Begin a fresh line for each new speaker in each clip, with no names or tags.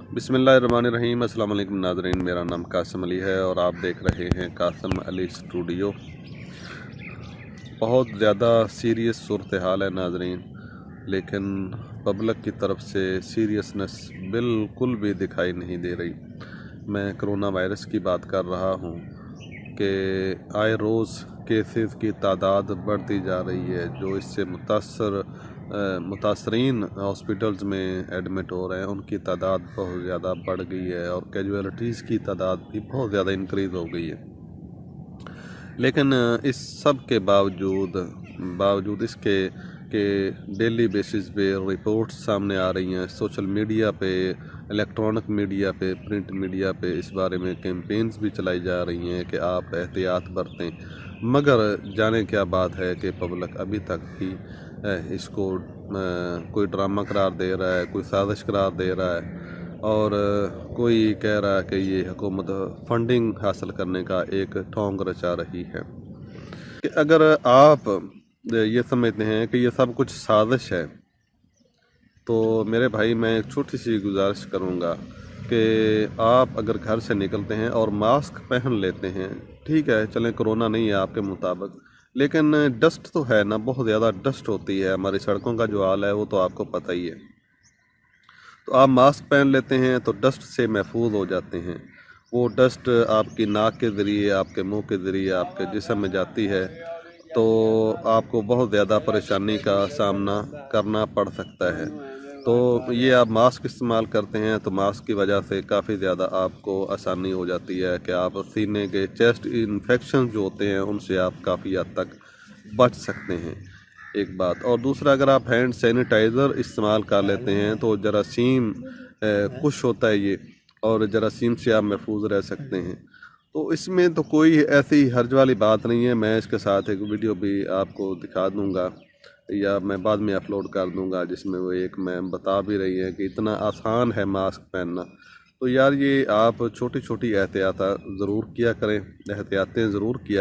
बिस्मिल्लाहिर्रहमानिर्रहीम। अस्सलाम वालेकुम नाज़रीन, मेरा नाम कासिम अली है और आप देख रहे हैं कासिम अली स्टूडियो। बहुत ज़्यादा सीरियस सूरत हाल है नाज़रीन, लेकिन पब्लिक की तरफ से सीरियसनेस बिल्कुल भी दिखाई नहीं दे रही। मैं कोरोना वायरस की बात कर रहा हूँ कि आए रोज़ केसेस की तादाद बढ़ती जा रही है, जो इससे मुतासरीन हॉस्पिटल्स में एडमिट हो रहे हैं उनकी तादाद बहुत ज़्यादा बढ़ गई है और कैजुअलिटीज़ की तादाद भी बहुत ज़्यादा इंक्रीज़ हो गई है। लेकिन इस सब के बावजूद इसके कि डेली बेसिस पे रिपोर्ट्स सामने आ रही हैं, सोशल मीडिया पे, इलेक्ट्रॉनिक मीडिया पे, प्रिंट मीडिया पे इस बारे में कैंपेन्स भी चलाई जा रही हैं कि आप एहतियात बरतें। मगर जाने क्या बात है कि पब्लिक अभी तक भी इसको कोई ड्रामा करार दे रहा है, कोई साजिश करार दे रहा है और कोई कह रहा है कि ये हुकूमत फंडिंग हासिल करने का एक ढोंग रचा रही है। कि अगर आप ये समझते हैं कि ये सब कुछ साजिश है, तो मेरे भाई मैं एक छोटी सी गुजारिश करूँगा कि आप अगर घर से निकलते हैं और मास्क पहन लेते हैं, ठीक है, चलें कोरोना नहीं है आपके मुताबिक, लेकिन डस्ट तो है ना, बहुत ज़्यादा डस्ट होती है। हमारी सड़कों का जो हाल है वो तो आपको पता ही है। तो आप मास्क पहन लेते हैं तो डस्ट से महफूज हो जाते हैं। वो डस्ट आपकी नाक के ज़रिए, आपके मुंह के ज़रिए आपके जिस्म में जाती है, तो आपको बहुत ज़्यादा परेशानी का सामना करना पड़ सकता है। तो ये आप मास्क इस्तेमाल करते हैं तो मास्क की वजह से काफ़ी ज़्यादा आपको आसानी हो जाती है कि आप सीने के चेस्ट इन्फेक्शन जो होते हैं उनसे आप काफ़ी हद तक बच सकते हैं, एक बात। और दूसरा, अगर आप हैंड सैनिटाइज़र इस्तेमाल कर लेते हैं तो जरासीम कुछ होता है ये, और जरासीम से आप महफूज रह सकते हैं। तो इसमें तो कोई ऐसी हर्ज वाली बात नहीं है। मैं इसके साथ एक वीडियो भी आपको दिखा दूंगा या मैं बाद में अपलोड कर दूंगा, जिसमें वो एक मैम बता भी रही है कि इतना आसान है मास्क पहनना। तो यार ये आप छोटी छोटी एहतियातें ज़रूर किया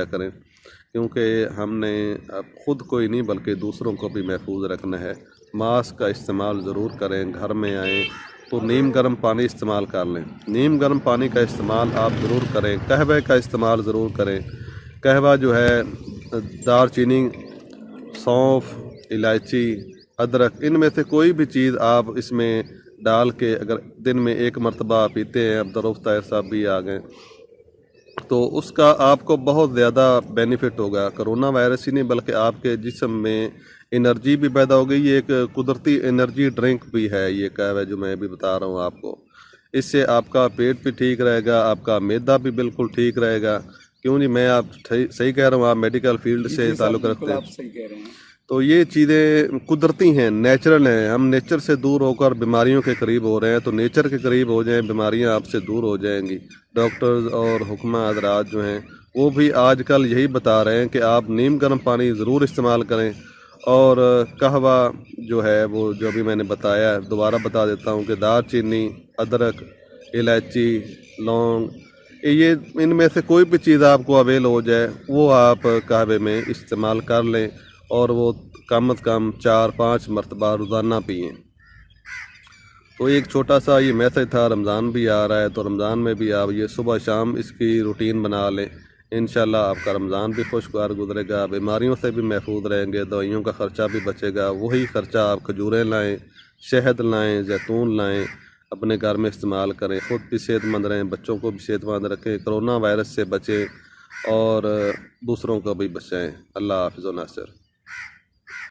करें, क्योंकि हमने अब ख़ुद को ही नहीं बल्कि दूसरों को भी महफूज रखना है। मास्क का इस्तेमाल ज़रूर करें। घर में आएँ तो नीम गर्म पानी इस्तेमाल कर लें। नीम गर्म पानी का इस्तेमाल आप ज़रूर करें। कहवे का इस्तेमाल ज़रूर करें। कहवा जो है, दालचीनी, सौंफ, इलायची, अदरक, इनमें से कोई भी चीज़ आप इसमें डाल के अगर दिन में एक मरतबा पीते हैं, अब दरुफ्त साहब भी आ गए, तो उसका आपको बहुत ज़्यादा बेनिफिट होगा। कोरोना वायरस ही नहीं बल्कि आपके जिस्म में एनर्जी भी पैदा हो गई। ये एक कुदरती एनर्जी ड्रिंक भी है ये कहवा जो मैं भी बता रहा हूँ आपको। इससे आपका पेट भी ठीक रहेगा, आपका मैदा भी बिल्कुल ठीक रहेगा। क्यों जी, मैं आप सही कह रहा हूँ, आप मेडिकल फील्ड से ताल्लुक़ रखते हैं।
आप सही कह रहे हैं।
तो ये चीज़ें कुदरती हैं, नेचुरल हैं। हम नेचर से दूर होकर बीमारियों के करीब हो रहे हैं, तो नेचर के करीब हो जाएं, बीमारियां आपसे दूर हो जाएंगी। डॉक्टर्स और हुक्मा हज़रात जो हैं वो भी आजकल यही बता रहे हैं कि आप नीम गर्म पानी ज़रूर इस्तेमाल करें। और कहवा जो है वो जो भी मैंने बताया, दोबारा बता देता हूँ कि दालचीनी, अदरक, इलायची, लौंग, ये इनमें से कोई भी चीज़ आपको अवेल हो जाए वो आप कहवे में इस्तेमाल कर लें, और वो कम अज़ कम 4-5 मरतबा रोज़ाना पिएँ। तो एक छोटा सा ये मैसेज था। रमज़ान भी आ रहा है, तो रमज़ान में भी आप ये सुबह शाम इसकी रूटीन बना लें। इंशाल्लाह आपका रमज़ान भी खुशगवार गुजरेगा, बीमारियों से भी महफूज रहेंगे, दवाइयों का ख़र्चा भी बचेगा। वही ख़र्चा आप खजूरें लाएँ, शहद लाएँ, जैतून लाएँ, अपने घर में इस्तेमाल करें। ख़ुद भी सेहतमंद रहें, बच्चों को भी सेहतमंद रखें, कोरोना वायरस से बचें और दूसरों को भी बचाएँ। अल्लाह हाफ़िज़ व नासिर।